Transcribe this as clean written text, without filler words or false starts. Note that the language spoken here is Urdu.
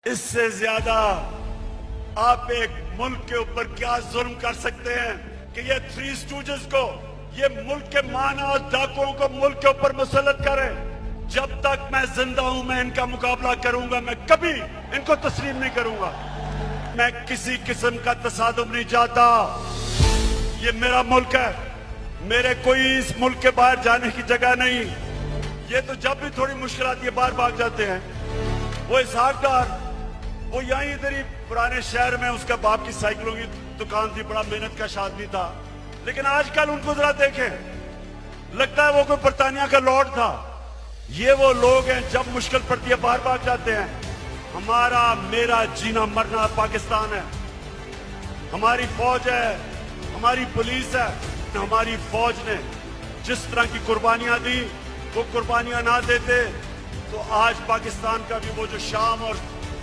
اس سے زیادہ آپ ایک ملک کے اوپر کیا ظلم کر سکتے ہیں کہ یہ تھری اسٹوجز کو، یہ ملک کے مانا اور ڈاکوؤں کو ملک کے اوپر مسلط کریں۔ جب تک میں زندہ ہوں میں ان کا مقابلہ کروں گا، میں کبھی ان کو تسلیم نہیں کروں گا۔ میں کسی قسم کا تصادم نہیں چاہتا، یہ میرا ملک ہے، میرے کوئی اس ملک کے باہر جانے کی جگہ نہیں۔ یہ تو جب بھی تھوڑی مشکل آتی ہے باہر بھاگ جاتے ہیں۔ وہ اسحاق ڈار، وہ یہیں ادھر ہی پرانے شہر میں اس کا باپ کی سائیکلوں کی دکان تھی، بڑا محنت کا آدمی تھا، لیکن آج کل ان کو ذرا دیکھیں، لگتا ہے وہ کوئی برطانیہ کا لارڈ تھا۔ یہ وہ لوگ ہیں جب مشکل پڑتی ہے باہر بھاگ جاتے ہیں۔ ہمارا میرا جینا مرنا پاکستان ہے، ہماری فوج ہے، ہماری پولیس ہے۔ ہماری فوج نے جس طرح کی قربانیاں دی، وہ قربانیاں نہ دیتے تو آج پاکستان کا بھی وہ جو شام اور